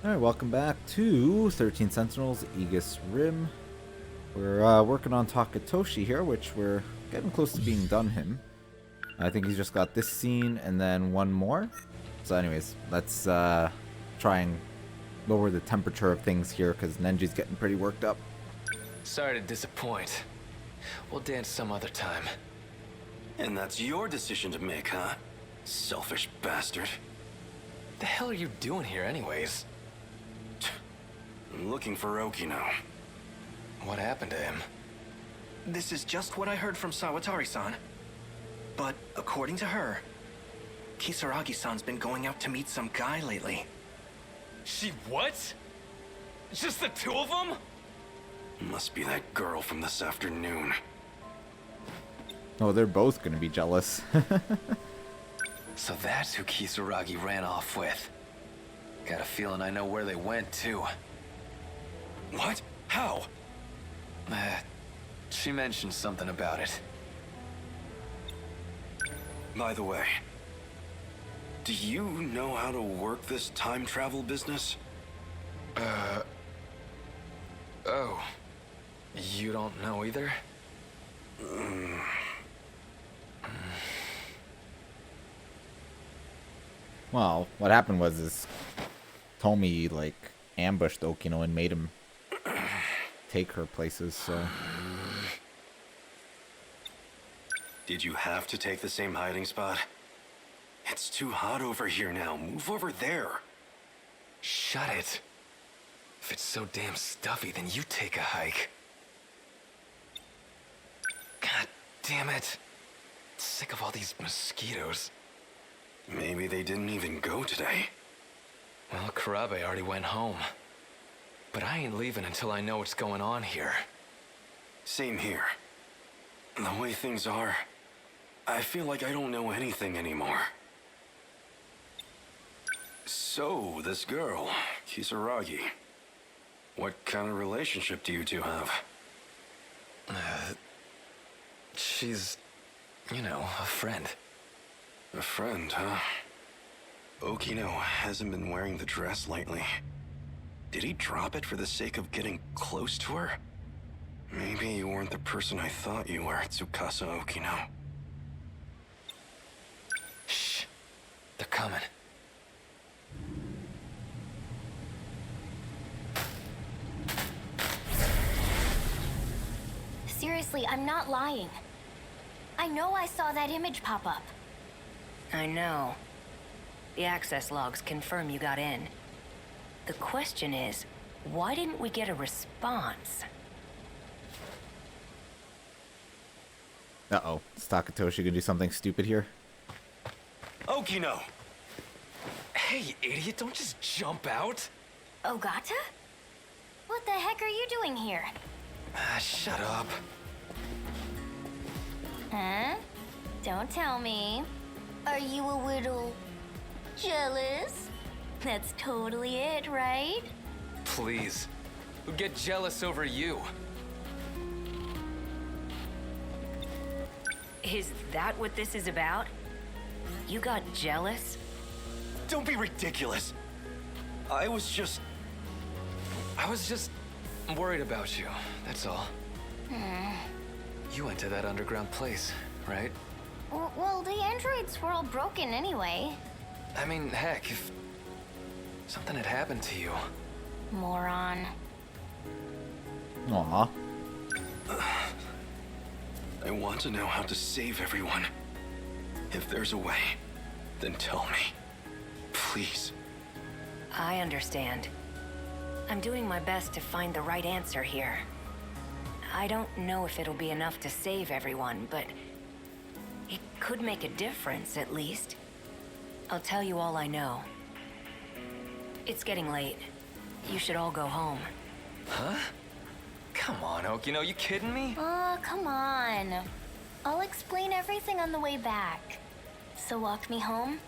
Alright, welcome back to 13 Sentinels, Aegis Rim. We're working on Takatoshi here, which we're getting close to being done him. I think he's just got this scene and then one more. So anyways, let's try and lower the temperature of things here because Nenji's getting pretty worked up. Sorry to disappoint. We'll dance some other time. And that's your decision to make, huh? Selfish bastard. The hell are you doing here anyways? I'm looking for Okino. What happened to him? This is just what I heard from Sawatari-san. But according to her, Kisaragi-san's been going out to meet some guy lately. She what? Just the two of them? Must be that girl from this afternoon. Oh, they're both gonna be jealous. So that's who Kisaragi ran off with. Got a feeling I know where they went too. What? How? She mentioned something about it. By the way, do you know how to work this time travel business? Oh. You don't know either? Well, what happened was is Tomi like ambushed Okino and made him take her places, so Did you have to take the same hiding spot? It's too hot over here now. Move over there. Shut it. If it's so damn stuffy, then you take a hike. God damn it. Sick of all these mosquitoes. Maybe they didn't even go today. Well, Karabe already went home. But I ain't leaving until I know what's going on here. Same here. The way things are, I feel like I don't know anything anymore. So, this girl, Kisaragi. What kind of relationship do you two have? She's, a friend. A friend, huh? Okino hasn't been wearing the dress lately. Did he drop it for the sake of getting close to her? Maybe you weren't the person I thought you were, Tsukasa Okino. Shh. They're coming. Seriously, I'm not lying. I know I saw that image pop up. I know. The access logs confirm you got in. The question is, why didn't we get a response? uh-oh. Is Takatoshi gonna do something stupid here? Okino! Hey, idiot, don't just jump out. Ogata? What the heck are you doing here? Shut up. Huh? Don't tell me. Are you a little jealous? That's totally it, right? Please. Who'd get jealous over you? Is that what this is about? You got jealous? Don't be ridiculous! I was just worried about you, that's all. You went to that underground place, right? Well, the androids were all broken anyway. I mean, heck, if something had happened to you. Moron. Aw. I want to know how to save everyone. If there's a way, then tell me. Please. I understand. I'm doing my best to find the right answer here. I don't know if it'll be enough to save everyone, but it could make a difference, at least. I'll tell you all I know. It's getting late. You should all go home. Huh? Come on, Okino, you kidding me? Oh, come on. I'll explain everything on the way back. So walk me home,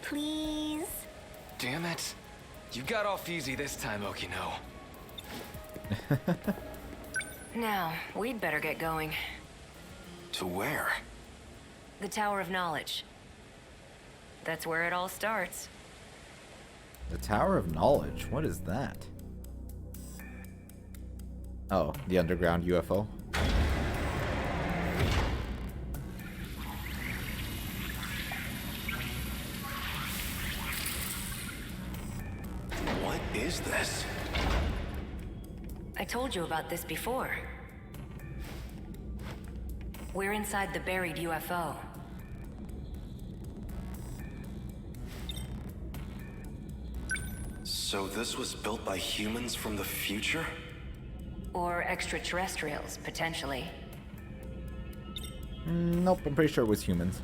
please. Damn it. You got off easy this time, Okino. Now, we'd better get going. To where? The Tower of Knowledge. That's where it all starts. The Tower of Knowledge. What is that? Oh, the underground UFO. What is this? I told you about this before. We're inside the buried UFO. So this was built by humans from the future? Or extraterrestrials, potentially. Nope, I'm pretty sure it was humans.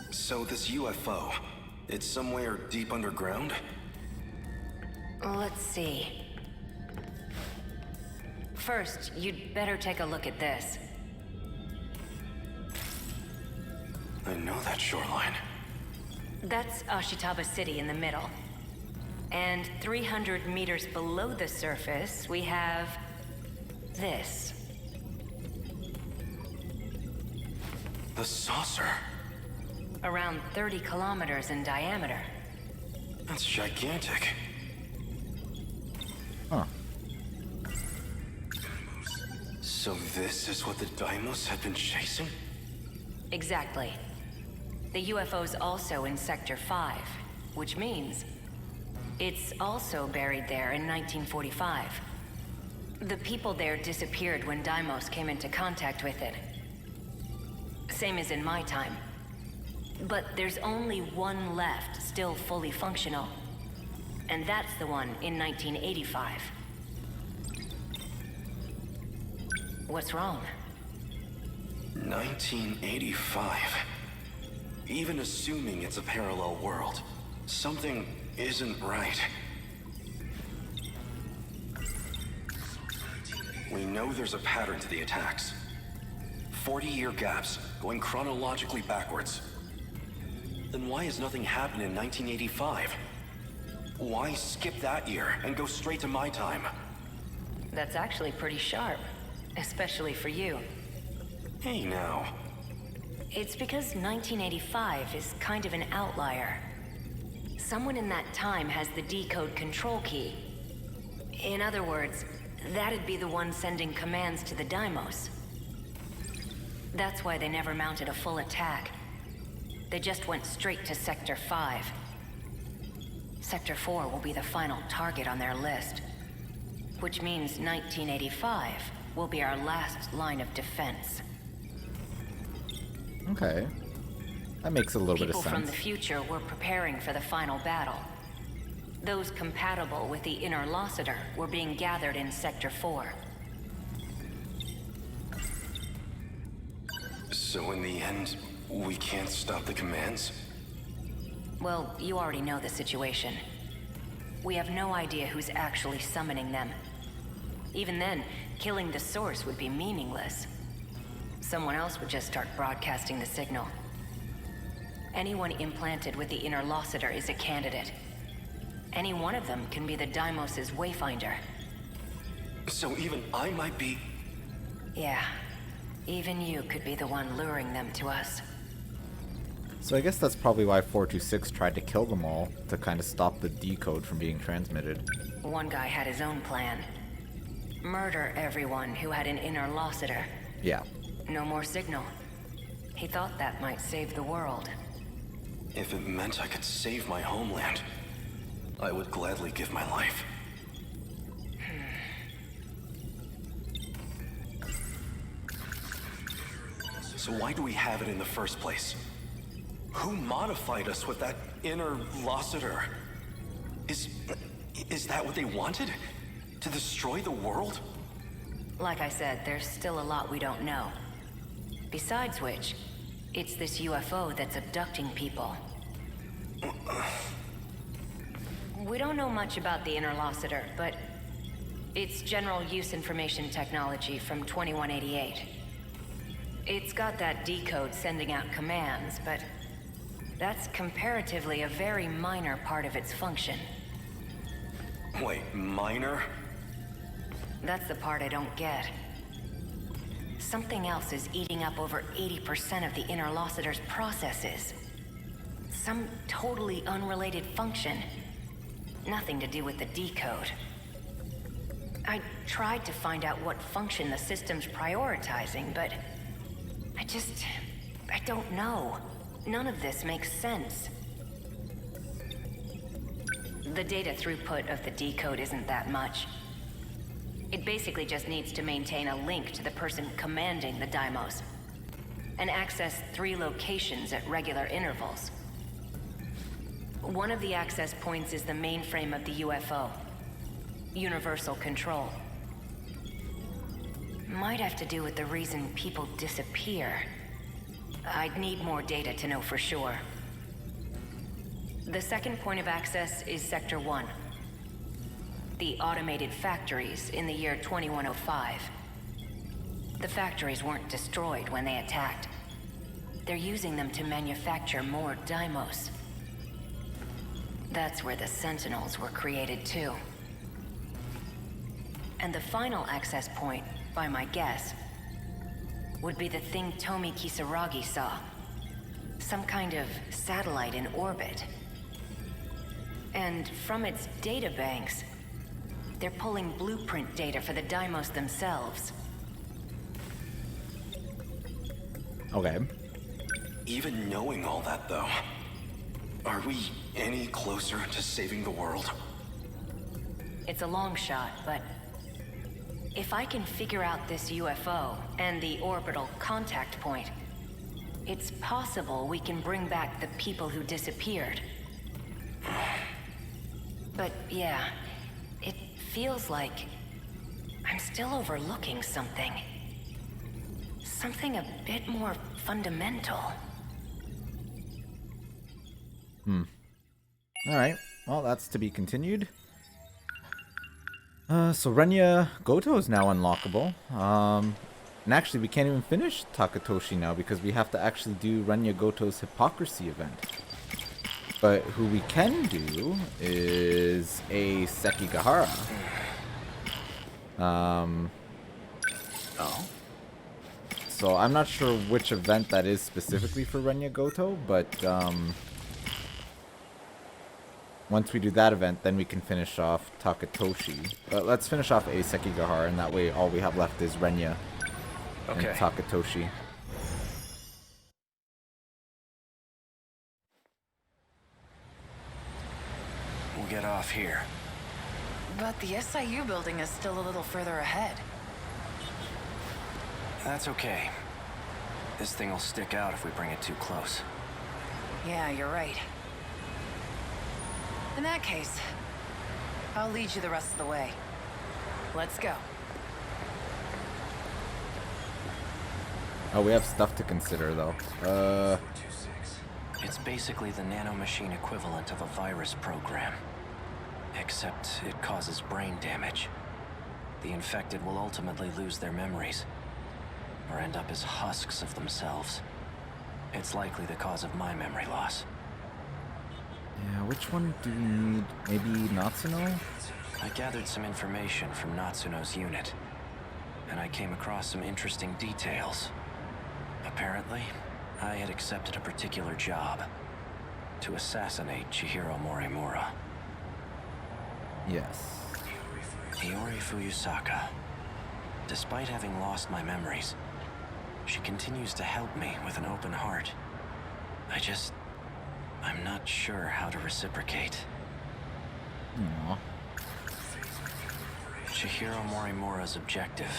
So this UFO, it's somewhere deep underground? Let's see. First, you'd better take a look at this. I know that shoreline. That's Ashitaba City in the middle. And 300 meters below the surface, we have this. The saucer. Around 30 kilometers in diameter. That's gigantic. Huh. So this is what the Deimos had been chasing? Exactly. The UFO's also in Sector 5, which means it's also buried there in 1945. The people there disappeared when Deimos came into contact with it. Same as in my time. But there's only one left, still fully functional. And that's the one in 1985. What's wrong? 1985. Even assuming it's a parallel world, something isn't right. We know there's a pattern to the attacks. 40-year gaps, going chronologically backwards. Then why has nothing happened in 1985? Why skip that year and go straight to my time? That's actually pretty sharp, especially for you. Hey now. It's because 1985 is kind of an outlier. Someone in that time has the decode control key. In other words, that'd be the one sending commands to the Deimos. That's why they never mounted a full attack. They just went straight to Sector 5. Sector 4 will be the final target on their list. Which means 1985 will be our last line of defense. Okay. That makes a little bit of People sense. from the future were preparing for the final battle. Those compatible with the inner Lossiter were being gathered in Sector 4. So in the end, we can't stop the commands? Well, you already know the situation. We have no idea who's actually summoning them. Even then, killing the source would be meaningless. Someone else would just start broadcasting the signal. Anyone implanted with the inner Lossiter is a candidate. Any one of them can be the Deimos' wayfinder. So even I might be... Yeah. Even you could be the one luring them to us. So I guess that's probably why 426 tried to kill them all, to kind of stop the decode from being transmitted. One guy had his own plan. Murder everyone who had an inner Lossiter. Yeah. No more signal. He thought that might save the world. If it meant I could save my homeland, I would gladly give my life. So why do we have it in the first place? Who modified us with that inner Lossiter? Is that what they wanted? To destroy the world? Like I said, there's still a lot we don't know. Besides which, it's this UFO that's abducting people. We don't know much about the inner Lossiter, but it's general use information technology from 2188. It's got that decode sending out commands, but that's comparatively a very minor part of its function. Wait, minor? That's the part I don't get. Something else is eating up over 80% of the inner Lossiter's processes. Some totally unrelated function. Nothing to do with the decode. I tried to find out what function the system's prioritizing, but I don't know. None of this makes sense. The data throughput of the decode isn't that much. It basically just needs to maintain a link to the person commanding the Deimos, and access 3 locations at regular intervals. One of the access points is the mainframe of the UFO. Universal control. Might have to do with the reason people disappear. I'd need more data to know for sure. The second point of access is Sector 1. The automated factories in the year 2105. The factories weren't destroyed when they attacked. They're using them to manufacture more Deimos. That's where the Sentinels were created too. And the final access point, by my guess, would be the thing Tomi Kisaragi saw. Some kind of satellite in orbit. And from its databanks, they're pulling blueprint data for the Deimos themselves. Okay. Even knowing all that, though, are we any closer to saving the world? It's a long shot, but if I can figure out this UFO and the orbital contact point, it's possible we can bring back the people who disappeared. But yeah, it feels like I'm still overlooking something. Something a bit more fundamental. Alright, well, that's to be continued. So Renya Goto is now unlockable. And actually, we can't even finish Takatoshi now because we have to actually do Renya Goto's Hypocrisy event. But who we can do is a Sekigahara. So I'm not sure which event that is specifically for Renya Goto, but once we do that event, then we can finish off Takatoshi. But let's finish off a Sekigahara, and that way all we have left is Renya and Takatoshi. We'll get off here. But the SIU building is still a little further ahead. That's okay. This thing will stick out if we bring it too close. Yeah, you're right. In that case, I'll lead you the rest of the way. Let's go. Oh, we have stuff to consider, though. It's basically the nanomachine equivalent of a virus program. Except it causes brain damage. The infected will ultimately lose their memories, or end up as husks of themselves. It's likely the cause of my memory loss. Yeah, which one do we need? Maybe Natsuno? I gathered some information from Natsuno's unit, and I came across some interesting details. Apparently, I had accepted a particular job: to assassinate Chihiro Morimura. Yes. Iori Fuyusaka. Despite having lost my memories, she continues to help me with an open heart. I'm not sure how to reciprocate. Aww. Chihiro Morimura's objective,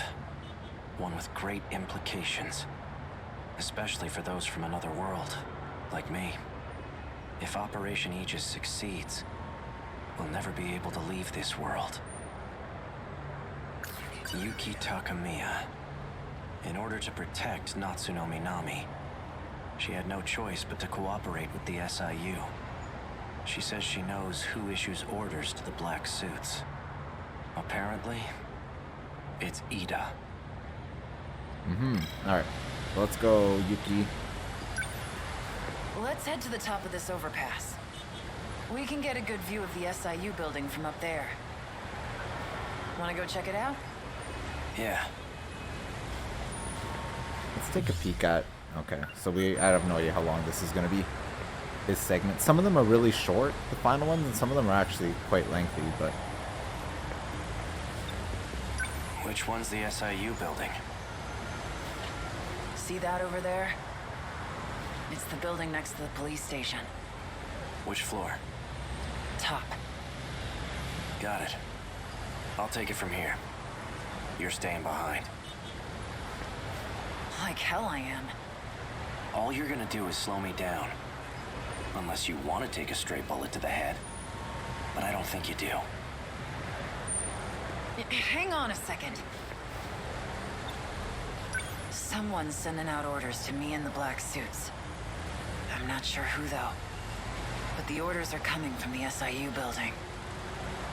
one with great implications, especially for those from another world, like me. If Operation Aegis succeeds, we'll never be able to leave this world. Yuki Takamiya. In order to protect Natsuno Minami, she had no choice but to cooperate with the SIU. She says she knows who issues orders to the black suits. Apparently, it's Ida. Alright. Let's go, Yuki. Let's head to the top of this overpass. We can get a good view of the SIU building from up there. Wanna go check it out? Yeah. Let's take a peek at... Okay, so I have no idea how long this is gonna be. his segments. Some of them are really short, the final ones, and some of them are actually quite lengthy, but... Which one's the SIU building? See that over there? It's the building next to the police station. Which floor? Top. Got it. I'll take it from here. You're staying behind. Like hell I am. All you're gonna do is slow me down. Unless you want to take a stray bullet to the head. But I don't think you do. Hang on a second. Someone's sending out orders to me in the black suits. I'm not sure who, though. But the orders are coming from the SIU building.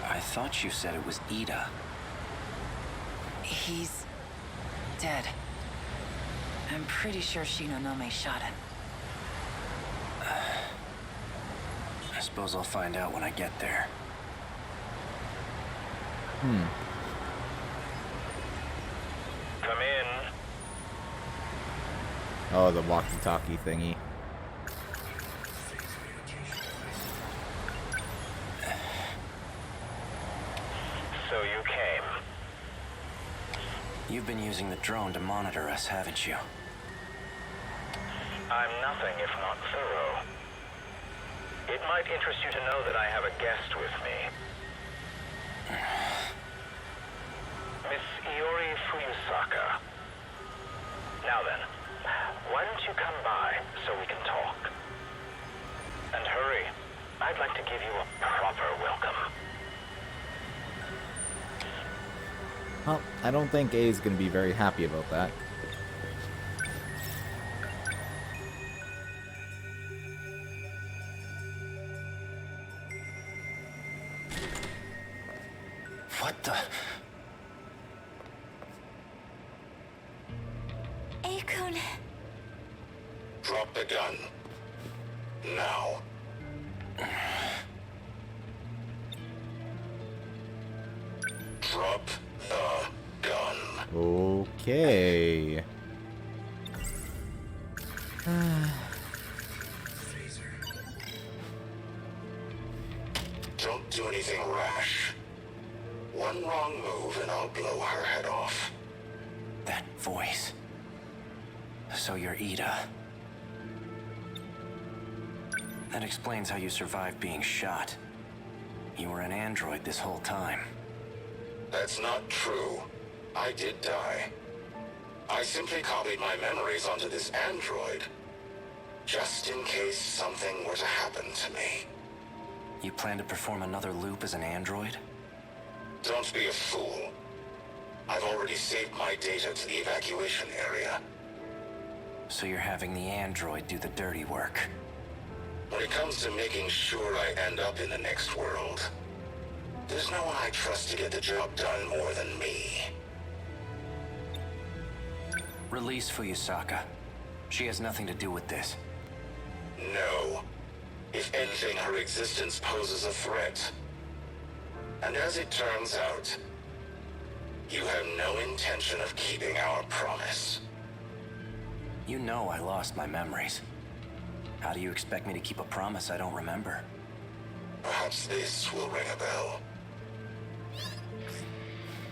I thought you said it was Ida. He's... dead. I'm pretty sure Shinonome shot him. I suppose I'll find out when I get there. Hmm. Come in. Oh, the walkie-talkie thingy. So you came. You've been using the drone to monitor us, haven't you? I'm nothing if not thorough. It might interest you to know that I have a guest with me. Miss Iori Fuyusaka. Now then, why don't you come by so we can talk? And hurry. I'd like to give you a proper welcome. Well, I don't think A is going to be very happy about that. What the... Akun. Drop the gun. Now. Drop the gun. Okay. Don't do anything rash. One wrong move and I'll blow her head off. That voice. So you're Ida. That explains how you survived being shot. You were an android this whole time. That's not true. I did die. I simply copied my memories onto this android, just in case something were to happen to me. You plan to perform another loop as an android? Don't be a fool. I've already saved my data to the evacuation area. So you're having the android do the dirty work. When it comes to making sure I end up in the next world, there's no one I trust to get the job done more than me. Release Fuyusaka. She has nothing to do with this. No. If anything, her existence poses a threat. And as it turns out, you have no intention of keeping our promise. You know I lost my memories. How do you expect me to keep a promise I don't remember? Perhaps this will ring a bell.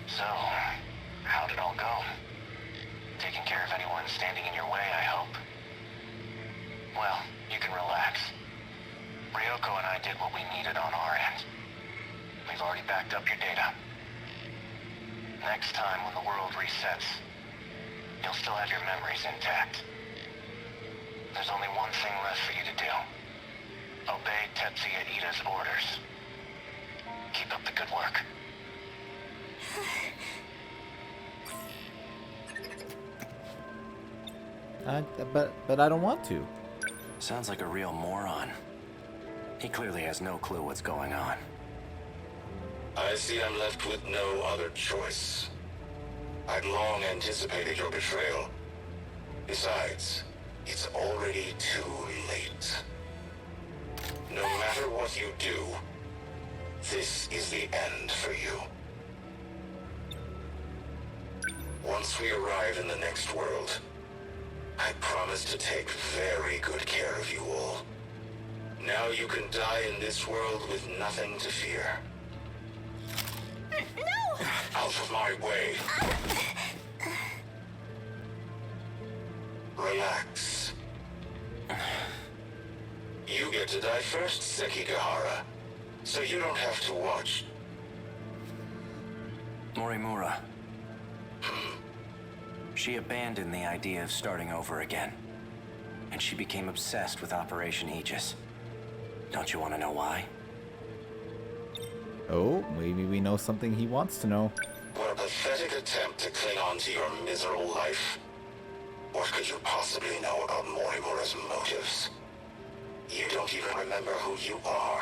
So, how'd it all go? Taking care of anyone standing in your way, I hope. Well, you can relax. Ryoko and I did what we needed on our end. We've already backed up your data. Next time when the world resets, you'll still have your memories intact. There's only one thing left for you to do. Obey Tetsuya Ida's orders. Keep up the good work. But I don't want to. Sounds like a real moron. He clearly has no clue what's going on. I see I'm left with no other choice. I'd long anticipated your betrayal. Besides, it's already too late. No matter what you do, this is the end for you. Once we arrive in the next world, I promise to take very good care of you all. Now you can die in this world with nothing to fear. No! Out of my way. Relax. You get to die first, Sekigahara. So you don't have to watch. Morimura. She abandoned the idea of starting over again. And she became obsessed with Operation Aegis. Don't you want to know why? Oh, maybe we know something he wants to know. What a pathetic attempt to cling on to your miserable life. What could you possibly know about Morimura's motives? You don't even remember who you are.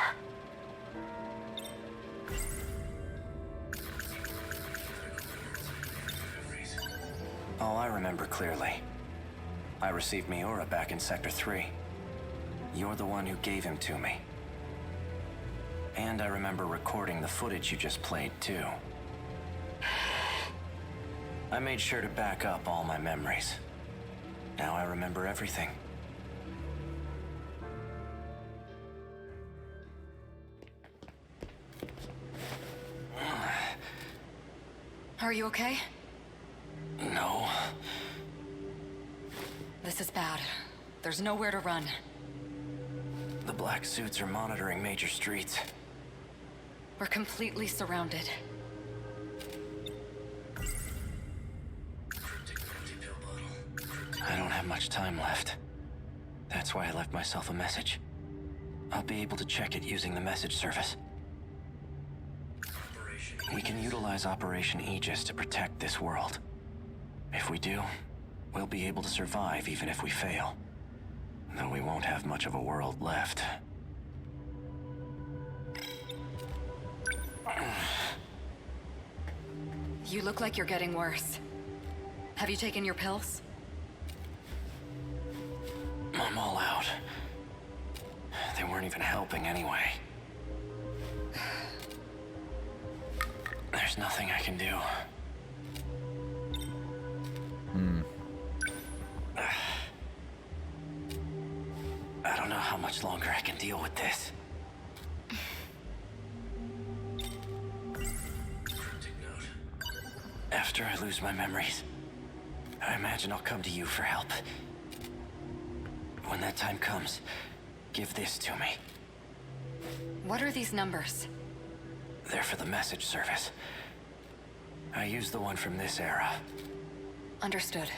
Oh, I remember clearly. I received Miura back in Sector 3. You're the one who gave him to me. And I remember recording the footage you just played, too. I made sure to back up all my memories. Now I remember everything. Are you okay? No. This is bad. There's nowhere to run. The black suits are monitoring major streets. We're completely surrounded. I don't have much time left. That's why I left myself a message. I'll be able to check it using the message service. We can utilize Operation Aegis to protect this world. If we do, we'll be able to survive even if we fail. Though we won't have much of a world left. You look like you're getting worse. Have you taken your pills? I'm all out. They weren't even helping anyway. There's nothing I can do. I don't know how much longer I can deal with this. After I lose my memories, I imagine I'll come to you for help. When that time comes, give this to me. What are these numbers? They're for the message service. I use the one from this era. Understood.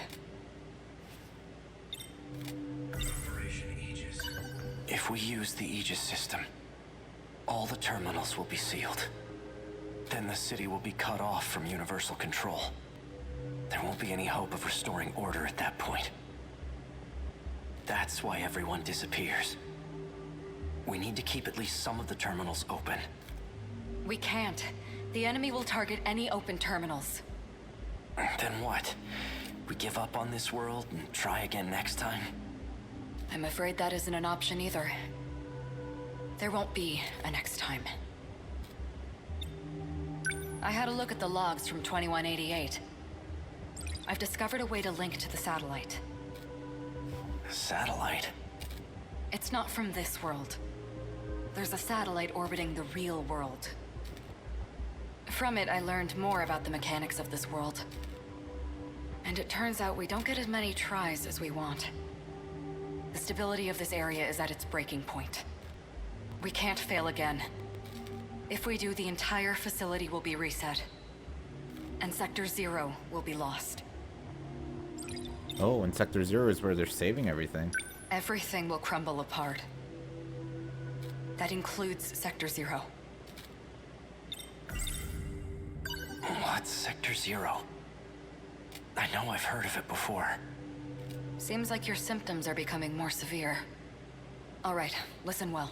If we use the Aegis system, all the terminals will be sealed. Then the city will be cut off from universal control. There won't be any hope of restoring order at that point. That's why everyone disappears. We need to keep at least some of the terminals open. We can't. The enemy will target any open terminals. Then what? We give up on this world and try again next time? I'm afraid that isn't an option either. There won't be a next time. I had a look at the logs from 2188. I've discovered a way to link to the satellite. Satellite? It's not from this world. There's a satellite orbiting the real world. From it, I learned more about the mechanics of this world. And it turns out we don't get as many tries as we want. The stability of this area is at its breaking point. We can't fail again. If we do, the entire facility will be reset. And Sector 0 will be lost. Oh, and Sector 0 is where they're saving everything. Everything will crumble apart. That includes Sector 0. What's Sector 0? I know I've heard of it before. Seems like your symptoms are becoming more severe. All right, listen well.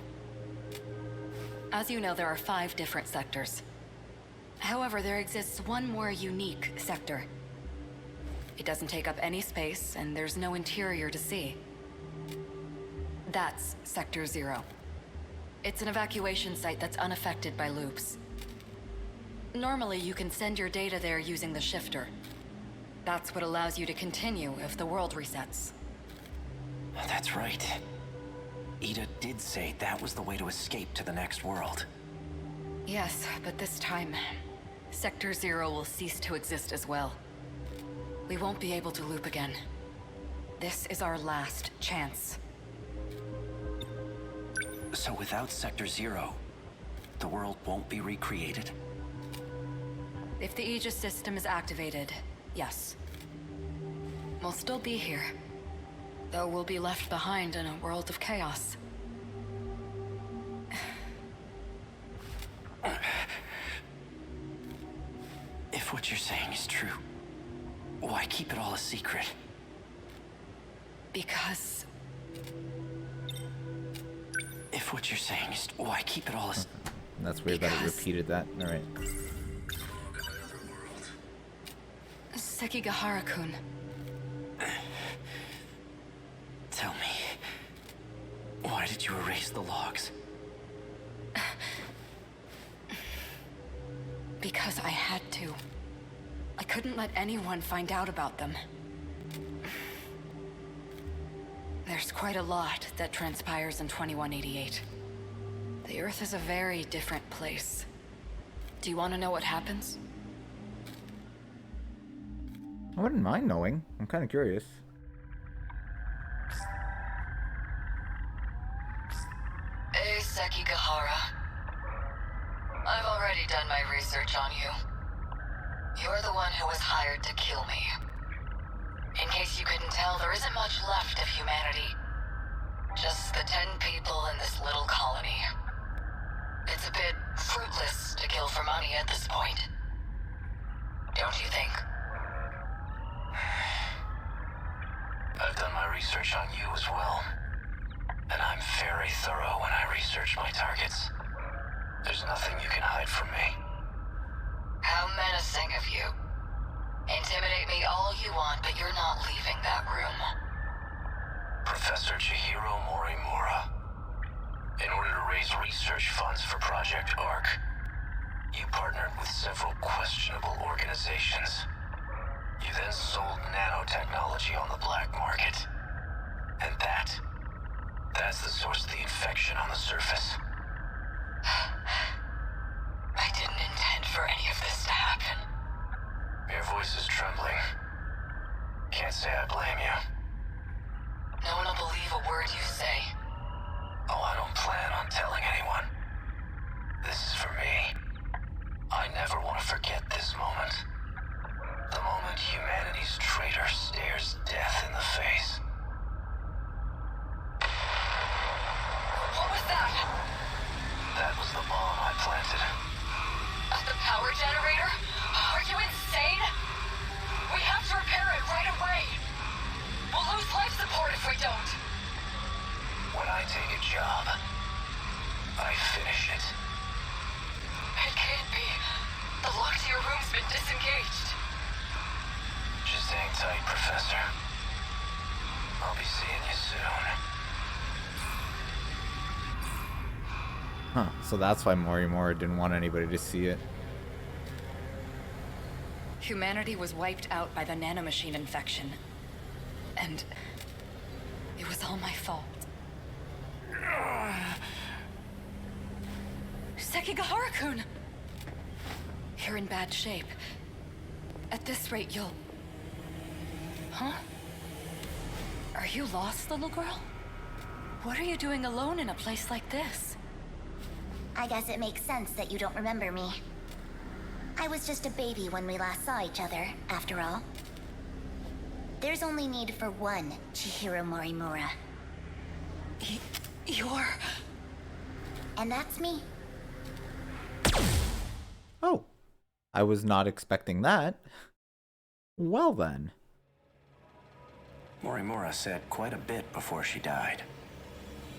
As you know, there are 5 different sectors. However, there exists one more unique sector. It doesn't take up any space, and there's no interior to see. That's Sector 0. It's an evacuation site that's unaffected by loops. Normally, you can send your data there using the shifter. That's what allows you to continue if the world resets. That's right. Ida did say that was the way to escape to the next world. Yes, but this time, Sector Zero will cease to exist as well. We won't be able to loop again. This is our last chance. So without Sector Zero, the world won't be recreated? If the Aegis system is activated, yes. We'll still be here. Though we'll be left behind in a world of chaos. If what you're saying is true, why keep it all a secret? Because... If what you're saying is... Why keep it all a... That's weird that it repeated that. Alright. Sekigahara-kun. Tell me, why did you erase the logs? Because I had to. I couldn't let anyone find out about them. There's quite a lot that transpires in 2188. The Earth is a very different place. Do you want to know what happens? I wouldn't mind knowing. I'm kind of curious. Hey, Sekigahara. I've already done my research on you. You're the one who was hired to kill me. In case you couldn't tell, there isn't much left of humanity. Just the 10 people in this little colony. It's a bit fruitless to kill for money at this point. Don't you think? I've done my research on you as well. And I'm very thorough when I research my targets. There's nothing you can hide from me. How menacing of you. Intimidate me all you want, but you're not leaving that room. Professor Chihiro Morimura. In order to raise research funds for Project ARC, you partnered with several questionable organizations. You then sold nanotechnology on the black market. And that's the source of the infection on the surface. I didn't intend for any of this to happen. Your voice is trembling. Can't say I blame you. No one will believe a word you say. Oh, I don't plan on telling anyone. This is for me. I never want to forget this moment. The moment humanity's traitor stares death in the face. What was that? That was the bomb I planted. At the power generator? Are you insane? We have to repair it right away. We'll lose life support if we don't. When I take a job, I finish it. It can't be. The lock to your room's been disengaged. Just hang tight, Professor. I'll be seeing you soon. Huh, so that's why Morimura didn't want anybody to see it. Humanity was wiped out by the nanomachine infection. And it was all my fault. Sekigahara-kun! You're in bad shape. At this rate, you'll... Huh? Are you lost, little girl? What are you doing alone in a place like this? I guess it makes sense that you don't remember me. I was just a baby when we last saw each other, after all. There's only need for one Chihiro Morimura. You're... And that's me. Oh. I was not expecting that. Well then. Morimura said quite a bit before she died.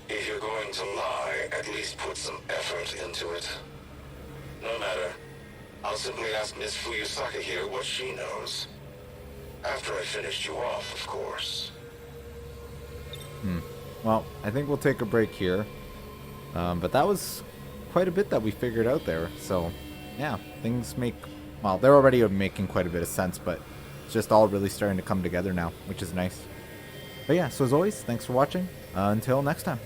If you're going to lie, at least put some effort into it. No matter. I'll simply ask Miss Fuyusaka here what she knows. After I finished you off, of course. Well, I think we'll take a break here. But that was quite a bit that we figured out there. So, yeah, things make... Well, they're already making quite a bit of sense, but it's just all really starting to come together now, which is nice. But yeah, so as always, thanks for watching. Until next time.